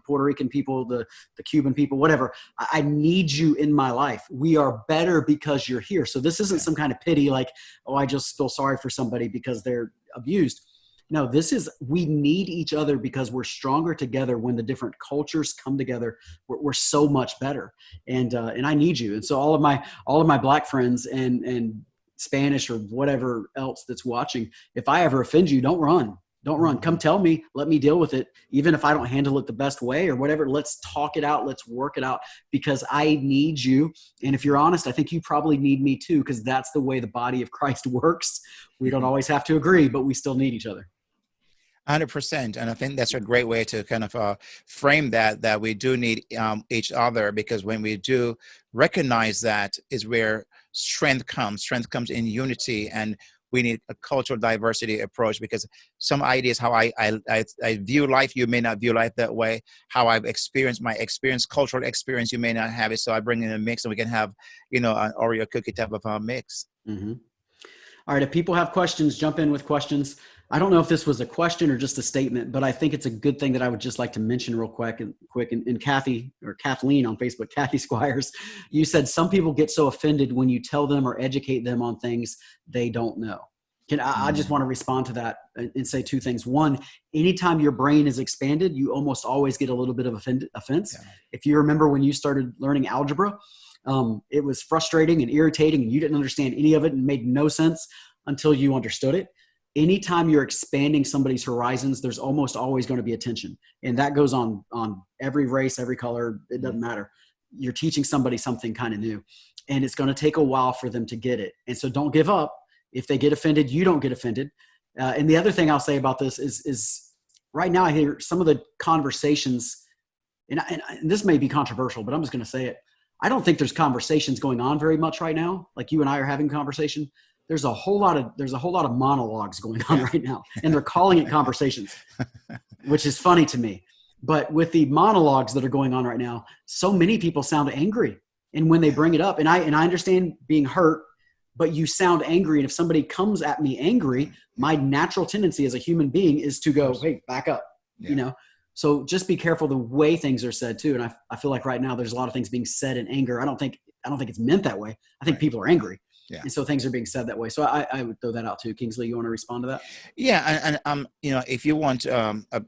Puerto Rican people, the Cuban people, whatever. I need you in my life. We are better because you're here. So this isn't some kind of pity, like, oh, I just feel sorry for somebody because they're abused. No, this is, we need each other because we're stronger together. When the different cultures come together, we're so much better. And I need you. And so all of my Black friends and Spanish or whatever else that's watching, if I ever offend you, don't run. Don't run. Come tell me. Let me deal with it. Even if I don't handle it the best way or whatever, let's talk it out. Let's work it out, because I need you. And if you're honest, I think you probably need me too, because that's the way the body of Christ works. We don't always have to agree, but we still need each other. 100%. And I think that's a great way to kind of frame that we do need each other, because when we do recognize that is where strength comes in unity. And we need a cultural diversity approach, because some ideas, how I view life, you may not view life that way. How I've experienced my experience, cultural experience, you may not have it. So I bring in a mix, and we can have, an Oreo cookie type of a mix. All right. If people have questions, jump in with questions. I don't know if this was a question or just a statement, but I think it's a good thing that I would just like to mention real quick. And Kathy, or Kathleen on Facebook, Kathy Squires, you said some people get so offended when you tell them or educate them on things they don't know. I just want to respond to that and say two things. One, anytime your brain is expanded, you almost always get a little bit of offense. Yeah. If you remember when you started learning algebra, it was frustrating and irritating, and you didn't understand any of it and made no sense until you understood it. Anytime you're expanding somebody's horizons, there's almost always going to be a tension. And that goes on every race, every color. It doesn't matter. You're teaching somebody something kind of new, and it's going to take a while for them to get it. And so don't give up. If they get offended, you don't get offended. And the other thing I'll say about this is right now I hear some of the conversations, and this may be controversial, but I'm just going to say it. I don't think there's conversations going on very much right now. Like you and I are having conversation. There's a whole lot of monologues going on right now, and they're calling it conversations, which is funny to me. But with the monologues that are going on right now, so many people sound angry. And when they bring it up, and I understand being hurt, but you sound angry. And if somebody comes at me angry, my natural tendency as a human being is to go, hey, back up, So just be careful the way things are said too. And I feel like right now there's a lot of things being said in anger. I don't think it's meant that way. I think people are angry. Yeah. And so things are being said that way. So I would throw that out too. Kingsley, you want to respond to that? Yeah. And if you want, it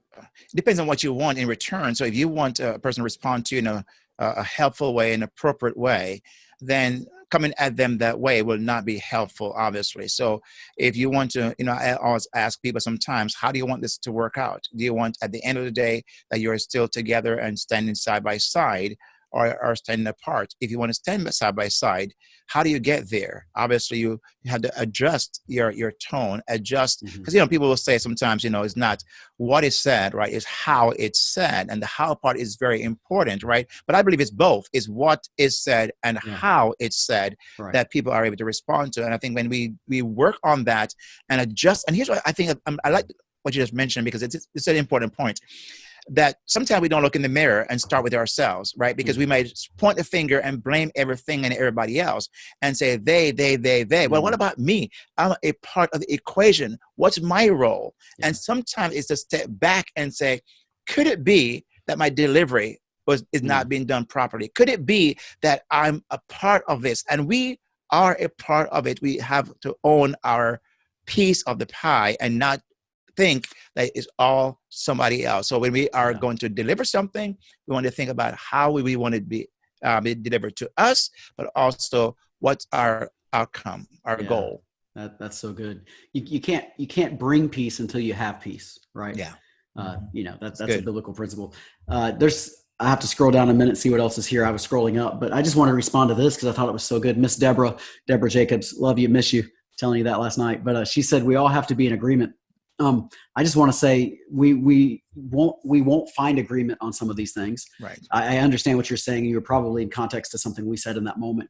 depends on what you want in return. So if you want a person to respond to you in a helpful way, an appropriate way, then coming at them that way will not be helpful, obviously. So if you want to, I always ask people sometimes, how do you want this to work out? Do you want at the end of the day that you're still together and standing side by side, or standing apart? If you want to stand side by side, how do you get there? Obviously, you have to adjust your tone, adjust, because people will say sometimes, it's not what is said, right? It's how it's said, and the how part is very important, right? But I believe it's both: is what is said and how it's said, right, that people are able to respond to. And I think when we work on that and adjust, and here's what I think I like what you just mentioned, because it's an important point. That sometimes we don't look in the mirror and start with ourselves, right? Because we might point a finger and blame everything and everybody else and say, they. Well, what about me? I'm a part of the equation. What's my role? Yeah. And sometimes it's to step back and say, could it be that my delivery is not being done properly? Could it be that I'm a part of this? And we are a part of it. We have to own our piece of the pie and not think that it's all somebody else. So when we are going to deliver something, we want to think about how we want it to be delivered to us, but also what's our outcome, our goal. That's so good. You can't bring peace until you have peace, right? Yeah. That's a Good. biblical principle. I have to scroll down a minute, see what else is here. I was scrolling up, but I just want to respond to this because I thought it was so good. Miss Deborah Jacobs, love you, miss you, telling you that last night. But she said we all have to be in agreement. I just want to say we won't find agreement on some of these things. Right. I understand what you're saying. You're probably in context to something we said in that moment.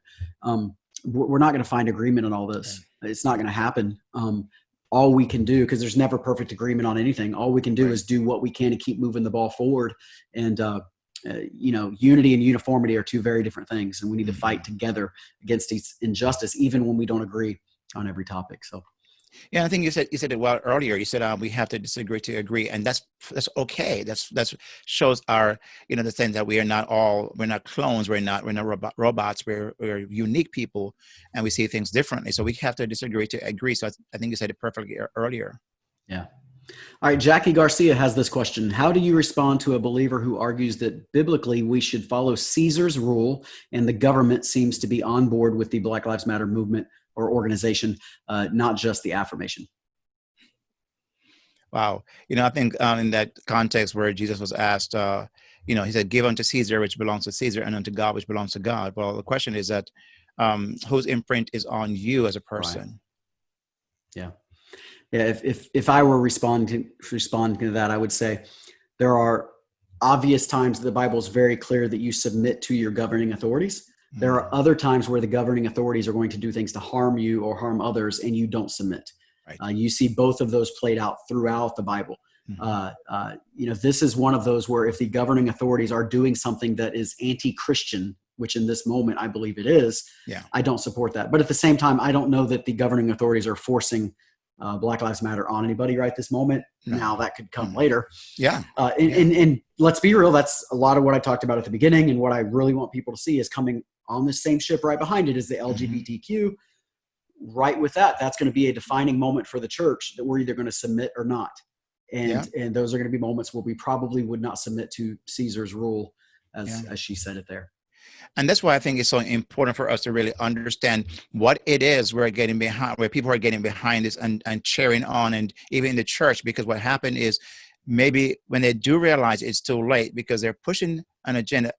We're not going to find agreement on all this. Okay. It's not going to happen. All we can do, because there's never perfect agreement on anything, all we can do is do what we can to keep moving the ball forward. And, unity and uniformity are two very different things. And we need to fight together against these injustice, even when we don't agree on every topic. So. Yeah, I think you said it well earlier. You said we have to disagree to agree, and that's okay. That's shows our the sense that we're not clones. We're not robots. We're unique people, and we see things differently. So we have to disagree to agree. So I think you said it perfectly earlier. Yeah. All right. Jackie Garcia has this question. How do you respond to a believer who argues that biblically we should follow Caesar's rule and the government seems to be on board with the Black Lives Matter movement or organization, not just the affirmation? Wow. I think in that context where Jesus was asked, he said, give unto Caesar, which belongs to Caesar, and unto God, which belongs to God. Well, the question is that whose imprint is on you as a person? Right. Yeah. Yeah. If I were responding to that, I would say there are obvious times the Bible is very clear that you submit to your governing authorities. There are other times where the governing authorities are going to do things to harm you or harm others, and you don't submit. Right. You see both of those played out throughout the Bible. This is one of those where if the governing authorities are doing something that is anti-Christian, which in this moment I believe it is, I don't support that. But at the same time, I don't know that the governing authorities are forcing Black Lives Matter on anybody right this moment. No. Now that could come later. Yeah. And let's be real. That's a lot of what I talked about at the beginning. And what I really want people to see is coming on the same ship right behind it is the LGBTQ. Right with that, that's going to be a defining moment for the church that we're either going to submit or not. And those are going to be moments where we probably would not submit to Caesar's rule as she said it there. And that's why I think it's so important for us to really understand what it is we're getting behind, where people are getting behind this and cheering on, and even in the church, because what happened is maybe when they do realize it's too late because they're pushing an agenda,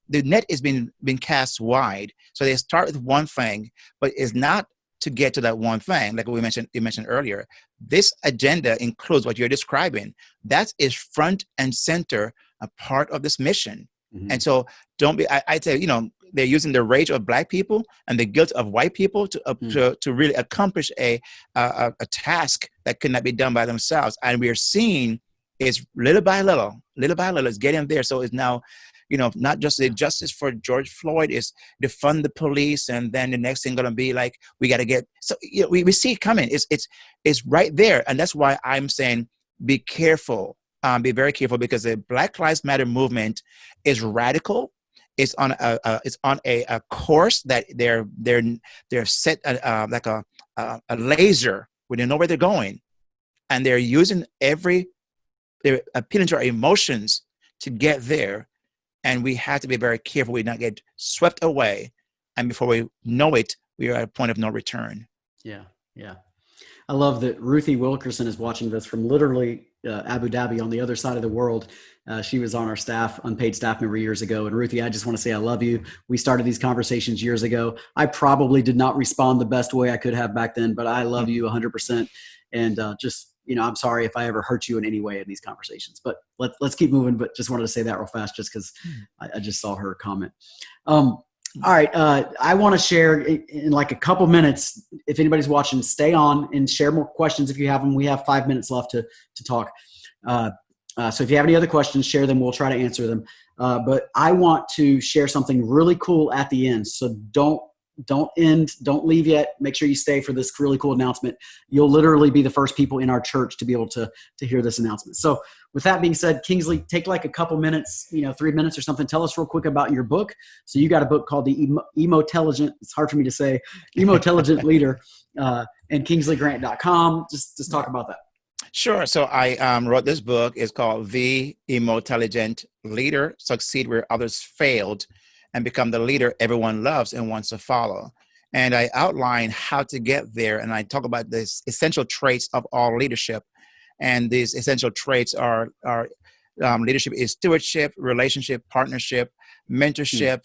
the net is being cast wide. So they start with one thing, but it's not to get to that one thing. Like you mentioned earlier, this agenda includes what you're describing. That is front and center, a part of this mission. And so don't be, I'd say, they're using the rage of Black people and the guilt of white people to really accomplish a task that could not be done by themselves. And we are seeing it's little by little, it's getting there. So it's now, not just the justice for George Floyd is defund the police. And then the next thing going to be like, we got to get, so we see it coming. It's right there. And that's why I'm saying, be careful. Be very careful, because the Black Lives Matter movement is radical. It's on a course that they're set like a laser where they know where they're going, and they're using they're appealing to our emotions to get there, and we have to be very careful we not get swept away, and before we know it, we are at a point of no return. Yeah. I love that Ruthie Wilkerson is watching this from literally Abu Dhabi on the other side of the world. She was on our staff, unpaid staff member years ago. And Ruthie, I just want to say I love you. We started these conversations years ago. I probably did not respond the best way I could have back then, but I love you 100%. And I'm sorry if I ever hurt you in any way in these conversations, but let's keep moving. But just wanted to say that real fast, just because I just saw her comment. All right. I want to share in like a couple minutes. If anybody's watching, stay on and share more questions if you have them. We have 5 minutes left to talk. So if you have any other questions, share them. We'll try to answer them. But I want to share something really cool at the end. So don't leave yet. Make sure you stay for this really cool announcement. You'll literally be the first people in our church to be able to hear this announcement. So with that being said, Kingsley, take like a couple minutes, 3 minutes or something. Tell us real quick about your book. So you got a book called the Emotelligent, it's hard for me to say, Emotelligent Leader, and KingsleyGrant.com. Just talk about that. Sure. So I wrote this book. It's called The Emotelligent Leader, Succeed Where Others Failed, and Become the Leader Everyone Loves and Wants to Follow. And I outline how to get there. And I talk about the essential traits of all leadership. And these essential traits are leadership is stewardship, relationship, partnership, mentorship,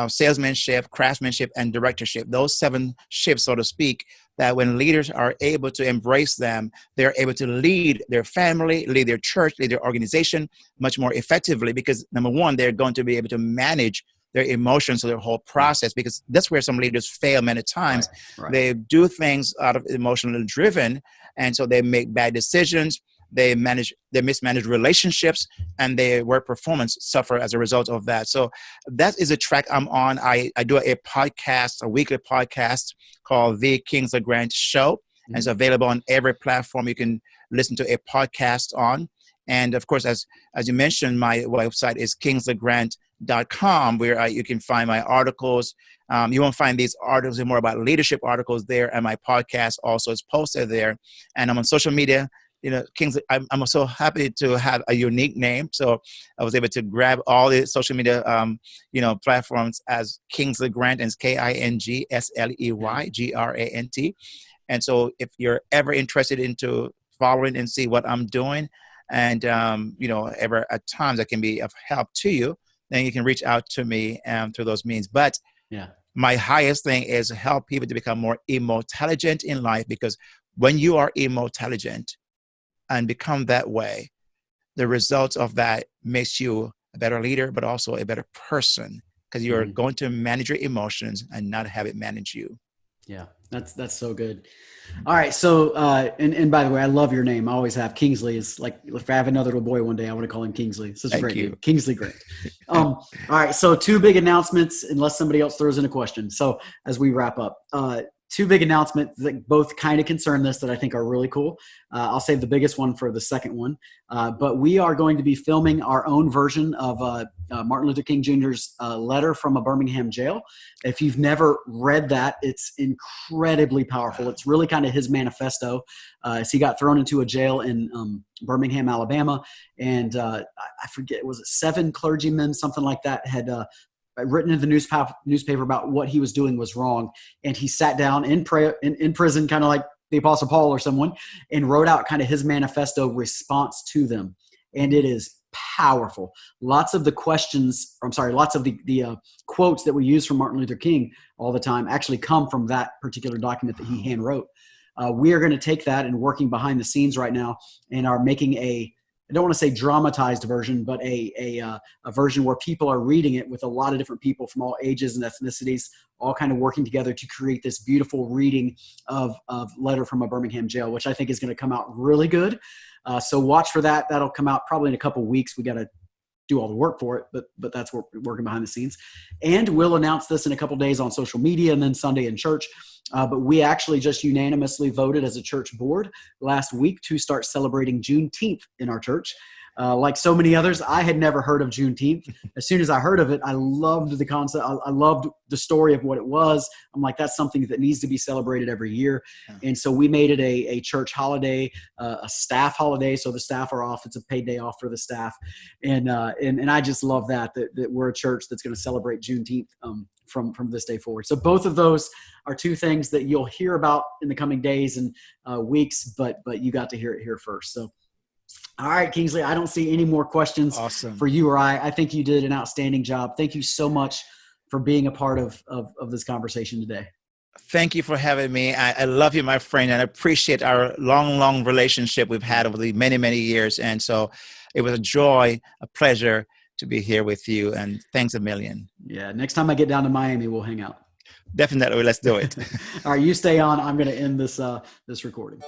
salesmanship, craftsmanship, and directorship. Those 7 ships, so to speak, that when leaders are able to embrace them, they're able to lead their family, lead their church, lead their organization much more effectively, because number one, they're going to be able to manage their emotions of their whole process, because that's where some leaders fail many times. Right. They do things out of emotionally driven, and so they make bad decisions. They mismanage relationships, and their work performance suffer as a result of that. So that is a track I'm on. I do a podcast, a weekly podcast called The Kingsley Grant Show. And it's available on every platform you can listen to a podcast on. And of course, as you mentioned, my website is kingsleygrant.com, where you can find my articles. You won't find these articles, more about leadership articles there, and my podcast also is posted there. And I'm on social media. Kingsley, I'm so happy to have a unique name. So I was able to grab all the social media, platforms as Kingsley Grant, and it's KINGSLEYGRANT. And so if you're ever interested into following and see what I'm doing, and, ever at times I can be of help to you, then you can reach out to me through those means. But my highest thing is to help people to become more emotelligent in life, because when you are emotelligent and become that way, the results of that makes you a better leader, but also a better person, because you're going to manage your emotions and not have it manage you. Yeah, that's so good. All right. So, and by the way, I love your name. I always have. Kingsley is like, if I have another little boy one day, I want to call him Kingsley. Such a great name. Kingsley Grant. All right. So 2 big announcements, unless somebody else throws in a question. So as we wrap up, 2 big announcements that both kind of concern this, that I think are really cool. I'll save the biggest one for the second one. But we are going to be filming our own version of Martin Luther King Jr.'s letter from a Birmingham jail. If you've never read that, it's incredibly powerful. It's really kind of his manifesto. As he got thrown into a jail in Birmingham, Alabama. And I forget, was it 7 clergymen, something like that, had written in the newspaper about what he was doing was wrong. And he sat down in prison, kind of like the Apostle Paul or someone, and wrote out kind of his manifesto response to them. And it is powerful. Lots of the quotes that we use from Martin Luther King all the time actually come from that particular document that he hand wrote. We are going to take that and working behind the scenes right now and are making I don't want to say dramatized version, but a version where people are reading it with a lot of different people from all ages and ethnicities, all kind of working together to create this beautiful reading of Letter from a Birmingham Jail, which I think is going to come out really good. So watch for that. That'll come out probably in a couple of weeks. We got to do all the work for it, but that's what we're working behind the scenes. And we'll announce this in a couple of days on social media and then Sunday in church. But we actually just unanimously voted as a church board last week to start celebrating Juneteenth in our church. Like so many others, I had never heard of Juneteenth. As soon as I heard of it, I loved the concept. I loved the story of what it was. I'm like, that's something that needs to be celebrated every year. And so we made it a church holiday, a staff holiday. So the staff are off. It's a paid day off for the staff. And I just love that we're a church that's going to celebrate Juneteenth from this day forward. So both of those are 2 things that you'll hear about in the coming days and weeks, but you got to hear it here first. So, all right, Kingsley, I don't see any more questions for you or I. I think you did an outstanding job. Thank you so much for being a part of this conversation today. Thank you for having me. I love you, my friend, and I appreciate our long relationship we've had over the many, many years. And so it was a joy, a pleasure to be here with you. And thanks a million. Yeah. Next time I get down to Miami, we'll hang out. Definitely. Let's do it. All right. You stay on. I'm going to end this recording.